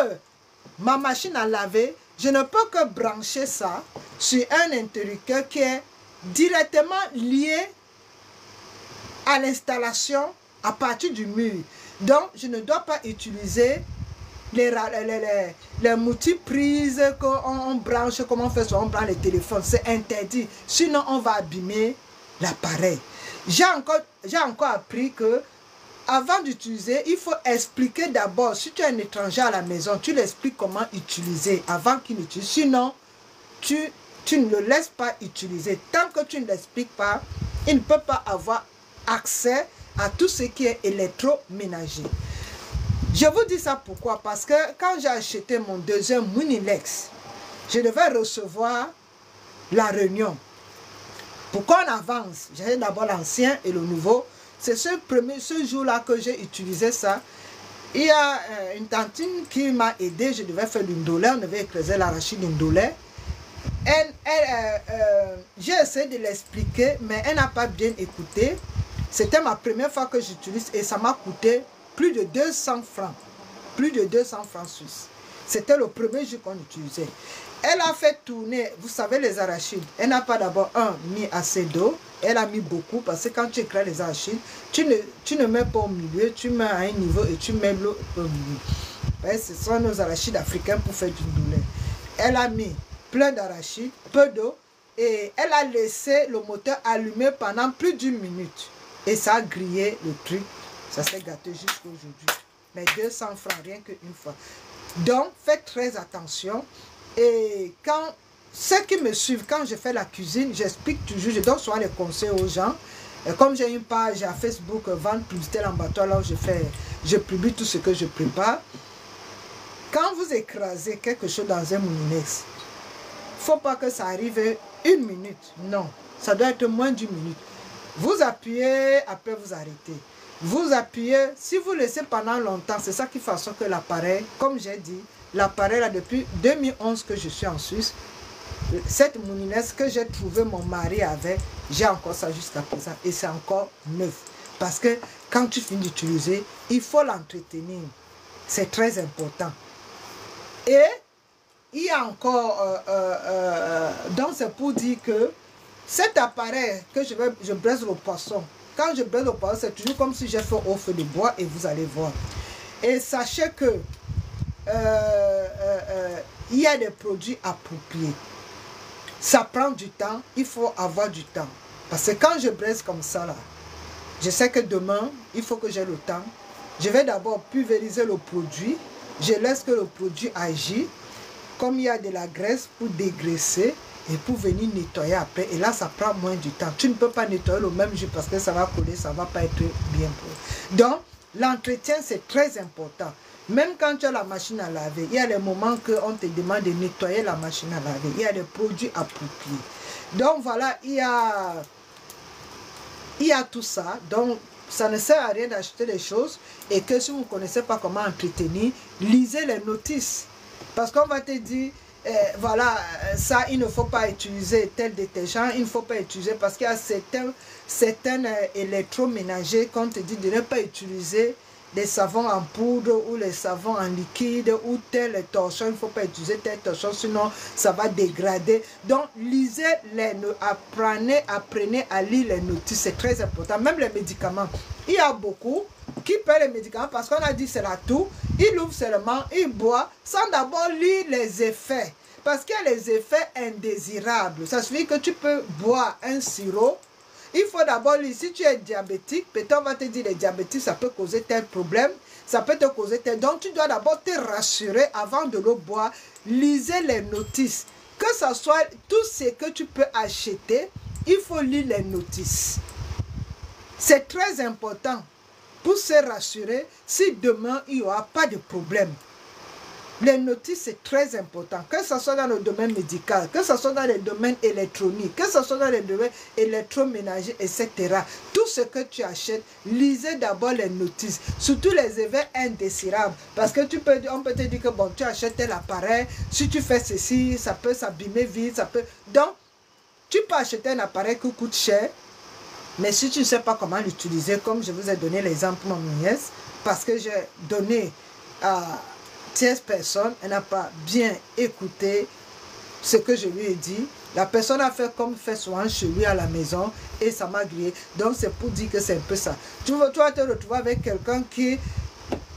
ma machine à laver, je ne peux que brancher ça sur un interrupteur qui est directement lié à l'installation à partir du mur. Donc, je ne dois pas utiliser les multiprises qu'on branche, comme on fait, on branche les téléphones. C'est interdit. Sinon, on va abîmer l'appareil. J'ai encore appris que avant d'utiliser, il faut expliquer d'abord. Si tu es un étranger à la maison, tu l'expliques comment utiliser avant qu'il utilise. Sinon, tu ne le laisses pas utiliser. Tant que tu ne l'expliques pas, il ne peut pas avoir accès à tout ce qui est électroménager. Je vous dis ça pourquoi? Parce que quand j'ai acheté mon deuxième Monilex, je devais recevoir la réunion. Pourquoi on avance? J'ai d'abord l'ancien et le nouveau. C'est ce jour-là que j'ai utilisé ça. Il y a une tantine qui m'a aidé. Je devais faire l'indolé. On devait écraser l'arachide indolé. J'ai essayé de l'expliquer, mais elle n'a pas bien écouté. C'était ma première fois que j'utilise et ça m'a coûté plus de 200 francs. Plus de 200 francs suisses. C'était le premier jour qu'on utilisait. Elle a fait tourner, vous savez, les arachides. Elle n'a pas d'abord mis assez d'eau. Elle a mis beaucoup parce que quand tu éclaires les arachides, tu ne mets pas au milieu, tu mets à un niveau et tu mets l'eau au milieu. Ce sont nos arachides africains pour faire du douleur. Elle a mis plein d'arachides, peu d'eau et elle a laissé le moteur allumé pendant plus d'1 minute. Et ça a grillé le truc. Ça s'est gâté jusqu'à aujourd'hui. Mais 200 francs, rien qu'une fois. Donc, faites très attention. Et quand ceux qui me suivent, quand je fais la cuisine, j'explique toujours, je donne souvent les conseils aux gens. Et comme j'ai une page à Facebook, Vente Publicité Lambatoire, là où je publie tout ce que je prépare. Quand vous écrasez quelque chose dans un moulinex, il ne faut pas que ça arrive 1 minute. Non, ça doit être moins d'1 minute. Vous appuyez, après vous arrêtez. Vous appuyez, si vous laissez pendant longtemps, c'est ça qui fait en sorte que l'appareil, comme j'ai dit, l'appareil là depuis 2011 que je suis en Suisse, cette moulinex que j'ai trouvé mon mari avec, j'ai encore ça jusqu'à présent et c'est encore neuf. Parce que quand tu finis d'utiliser, il faut l'entretenir. C'est très important. Et il y a encore, donc c'est pour dire que cet appareil que je braise le poisson, quand je braise le poisson, c'est toujours comme si j'ai fait au feu de bois et vous allez voir. Et sachez que il y a des produits appropriés. Ça prend du temps, il faut avoir du temps. Parce que quand je braise comme ça, là, je sais que demain, il faut que j'ai le temps. Je vais d'abord pulvériser le produit. Je laisse que le produit agisse. Comme il y a de la graisse pour dégraisser et pour venir nettoyer après. Et là, ça prend moins du temps. Tu ne peux pas nettoyer le même jour parce que ça va coller, ça ne va pas être bien pour. Donc, l'entretien, c'est très important. Même quand tu as la machine à laver, il y a des moments qu'on te demande de nettoyer la machine à laver. Il y a des produits appropriés. Donc, voilà, il y a tout ça. Donc, ça ne sert à rien d'acheter des choses et que si vous ne connaissez pas comment entretenir, lisez les notices. Parce qu'on va te dire, voilà, ça, il ne faut pas utiliser tel détergent, il ne faut pas utiliser parce qu'il y a certains électroménagers qu'on te dit de ne pas utiliser des savons en poudre ou les savons en liquide ou tel torchon, il ne faut pas utiliser tel torchon, sinon ça va dégrader. Donc, lisez apprenez à lire les notices, c'est très important. Même les médicaments, il y a beaucoup qui paient les médicaments parce qu'on a dit c'est là tout, il ouvre seulement, il boit sans d'abord lire les effets. Parce qu'il y a les effets indésirables. Ça signifie que tu peux boire un sirop. Il faut d'abord lire, si tu es diabétique, peut-être on va te dire les diabétiques, ça peut causer tel problème, ça peut te causer tel. Donc tu dois d'abord te rassurer avant de le boire. Lisez les notices. Que ce soit tout ce que tu peux acheter, il faut lire les notices. C'est très important pour se rassurer si demain il n'y aura pas de problème. Les notices, c'est très important. Que ce soit dans le domaine médical, que ce soit dans le domaine électronique, que ce soit dans le domaine électroménager, etc. Tout ce que tu achètes, lisez d'abord les notices. Surtout les effets indésirables. Parce que on peut te dire que bon, tu achètes tel appareil, si tu fais ceci, ça peut s'abîmer vite. Donc, tu peux acheter un appareil qui coûte cher. Mais si tu ne sais pas comment l'utiliser, comme je vous ai donné l'exemple de mon nièce, parce que j'ai donné à 16 personnes, elle n'a pas bien écouté ce que je lui ai dit. La personne a fait comme fait souvent chez lui à la maison et ça m'a grillé. Donc c'est pour dire que c'est un peu ça. Tu vas te retrouver avec quelqu'un qui,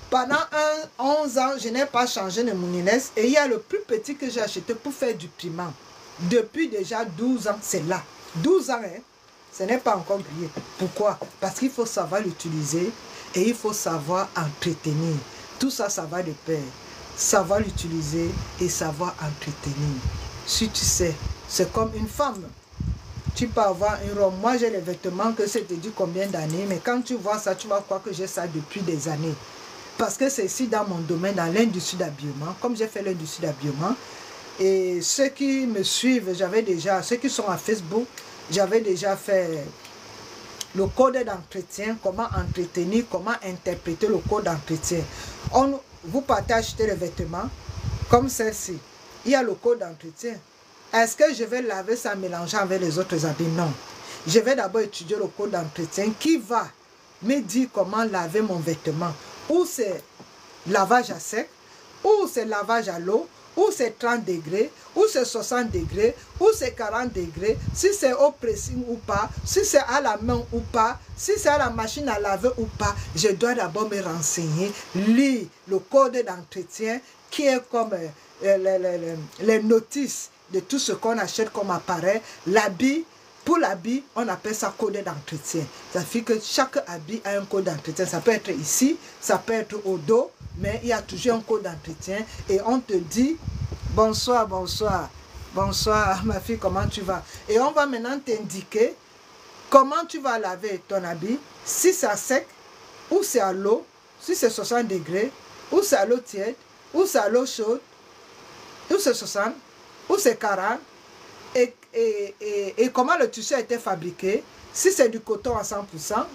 pendant 11 ans, je n'ai pas changé de moulinex et il y a le plus petit que j'ai acheté pour faire du piment. Depuis déjà 12 ans, c'est là. 12 ans, hein. Ce n'est pas encore grillé. Pourquoi? Parce qu'il faut savoir l'utiliser et il faut savoir entretenir. Tout ça, ça va de pair. Savoir l'utiliser et savoir entretenir. Si tu sais, c'est comme une femme. Tu peux avoir une robe. Moi, j'ai les vêtements que c'est te dit combien d'années, mais quand tu vois ça, tu vas croire que j'ai ça depuis des années. Parce que c'est ici dans mon domaine, dans l'industrie d'habillement, comme j'ai fait l'industrie d'habillement. Et ceux qui me suivent, ceux qui sont à Facebook, j'avais déjà fait le code d'entretien, comment entretenir, comment interpréter le code d'entretien. Vous partez acheter les vêtements comme celle-ci. Il y a le code d'entretien. Est-ce que je vais laver ça mélanger avec les autres habits? Non. Je vais d'abord étudier le code d'entretien qui va me dire comment laver mon vêtement. Ou c'est lavage à sec, ou c'est lavage à l'eau, ou c'est 30 degrés, ou c'est 60 degrés, ou c'est 40 degrés, si c'est au pressing ou pas, si c'est à la main ou pas, si c'est à la machine à laver ou pas. Je dois d'abord me renseigner, lire le code d'entretien qui est comme les notices de tout ce qu'on achète comme appareil. L'habit, pour l'habit, on appelle ça code d'entretien. Ça fait que chaque habit a un code d'entretien. Ça peut être ici, ça peut être au dos, mais il y a toujours un code d'entretien. Et on te dit, bonsoir, bonsoir, bonsoir ma fille, comment tu vas? Et on va maintenant t'indiquer comment tu vas laver ton habit, si c'est à sec, ou c'est à l'eau, si c'est 60 degrés, ou c'est à l'eau tiède, ou c'est à l'eau chaude, ou c'est 60, ou c'est 40, et comment le tissu a été fabriqué. Si c'est du coton à 100%,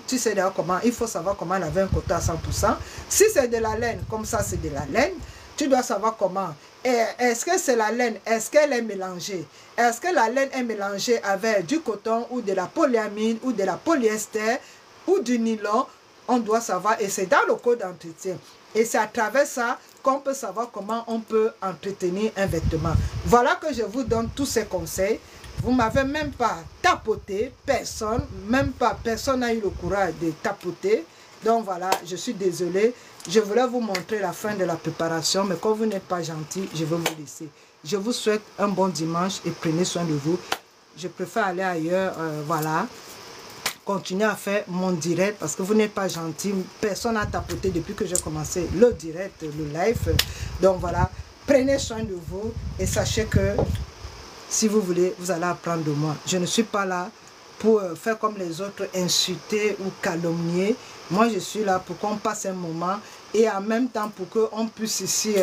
tu sais d'ailleurs comment, il faut savoir comment laver un coton à 100%. Si c'est de la laine, comme ça c'est de la laine, tu dois savoir comment. Est-ce que c'est la laine, est-ce qu'elle est mélangée? Est-ce que la laine est mélangée avec du coton ou de la polyamide ou de la polyester ou du nylon? On doit savoir, et c'est dans le code d'entretien. Et c'est à travers ça qu'on peut savoir comment on peut entretenir un vêtement. Voilà que je vous donne tous ces conseils. Vous ne m'avez même pas tapoté, personne n'a eu le courage de tapoter. Donc voilà, je suis désolée. Je voulais vous montrer la fin de la préparation, mais comme vous n'êtes pas gentil, je vais vous laisser. Je vous souhaite un bon dimanche et prenez soin de vous. Je préfère aller ailleurs, voilà. Continuer à faire mon direct parce que vous n'êtes pas gentil. Personne n'a tapoté depuis que j'ai commencé le direct, le live. Donc voilà, prenez soin de vous et sachez que si vous voulez, vous allez apprendre de moi. Je ne suis pas là pour faire comme les autres, insulter ou calomnier. Moi, je suis là pour qu'on passe un moment et en même temps pour qu'on puisse ici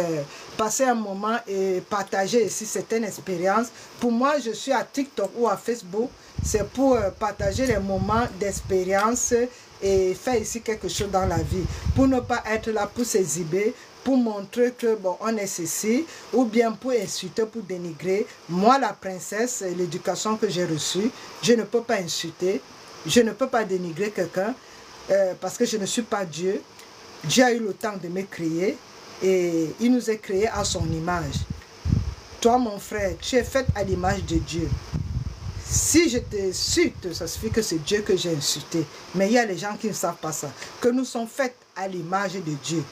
passer un moment et partager ici certaines expériences. Pour moi, je suis à TikTok ou à Facebook. C'est pour partager les moments d'expérience et faire ici quelque chose dans la vie. Pour ne pas être là pour s'exhiber, pour montrer que bon, on est ceci, ou bien pour insulter, pour dénigrer. Moi, la princesse, l'éducation que j'ai reçue, je ne peux pas insulter, je ne peux pas dénigrer quelqu'un parce que je ne suis pas Dieu. Dieu a eu le temps de me créer et il nous a créés à son image. Toi, mon frère, tu es fait à l'image de Dieu. Si je t'insulte, ça suffit que c'est Dieu que j'ai insulté. Mais il y a les gens qui ne savent pas ça. Que nous sommes faits à l'image de Dieu.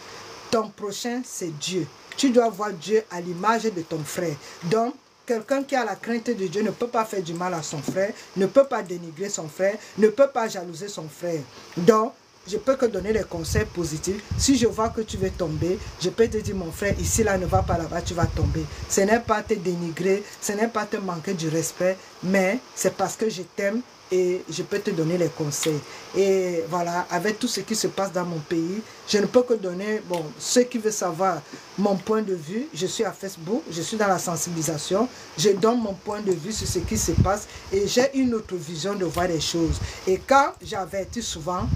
Ton prochain, c'est Dieu. Tu dois voir Dieu à l'image de ton frère. Donc, quelqu'un qui a la crainte de Dieu ne peut pas faire du mal à son frère, ne peut pas dénigrer son frère, ne peut pas jalouser son frère. Donc, je peux que donner des conseils positifs. Si je vois que tu veux tomber, je peux te dire, mon frère, ici, là, ne va pas là-bas, tu vas tomber. Ce n'est pas te dénigrer, ce n'est pas te manquer du respect, mais c'est parce que je t'aime et je peux te donner les conseils. Et voilà, avec tout ce qui se passe dans mon pays, je ne peux que donner, bon, ceux qui veulent savoir mon point de vue, je suis à Facebook, je suis dans la sensibilisation, je donne mon point de vue sur ce qui se passe et j'ai une autre vision de voir les choses. Et quand j'avertis souvent,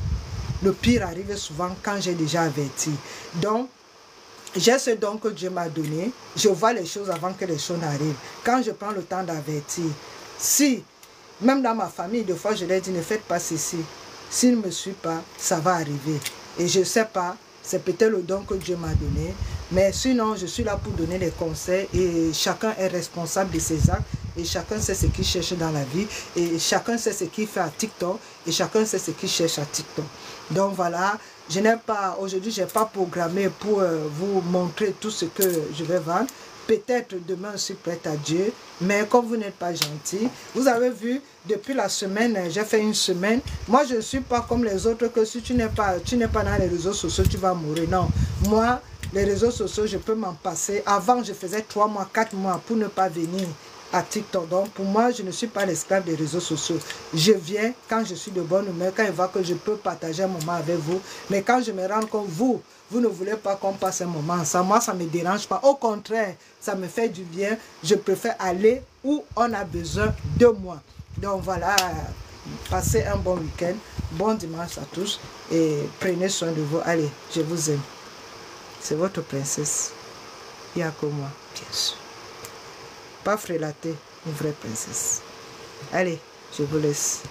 le pire arrive souvent quand j'ai déjà averti. Donc, j'ai ce don que Dieu m'a donné. Je vois les choses avant que les choses n'arrivent. Quand je prends le temps d'avertir, si, même dans ma famille, des fois je leur dis, ne faites pas ceci. S'ils ne me suivent pas, ça va arriver. Et je ne sais pas, c'est peut-être le don que Dieu m'a donné. Mais sinon, je suis là pour donner les conseils et chacun est responsable de ses actes. Et chacun sait ce qu'il cherche dans la vie. Et chacun sait ce qu'il fait à TikTok. Et chacun sait ce qu'il cherche à TikTok. Donc voilà, je n'ai pas, aujourd'hui, je n'ai pas programmé pour vous montrer tout ce que je vais vendre. Peut-être demain, je suis prête à Dieu. Mais comme vous n'êtes pas gentil, vous avez vu, depuis la semaine, j'ai fait une semaine. Moi, je ne suis pas comme les autres que si tu n'es pas dans les réseaux sociaux, tu vas mourir. Non, moi, les réseaux sociaux, je peux m'en passer. Avant, je faisais 3 mois, 4 mois pour ne pas venir à TikTok. Donc pour moi, je ne suis pas l'esclave des réseaux sociaux. Je viens quand je suis de bonne humeur, quand je vois que je peux partager un moment avec vous. Mais quand je me rends compte, vous ne voulez pas qu'on passe un moment ensemble, moi ça ne me dérange pas. Au contraire, ça me fait du bien. Je préfère aller où on a besoin de moi. Donc voilà, passez un bon week-end. Bon dimanche à tous et prenez soin de vous. Allez, je vous aime. C'est votre princesse. Il n'y a que moi, bien sûr. Pas frélaté. une vraie princesse. Allez, je vous laisse.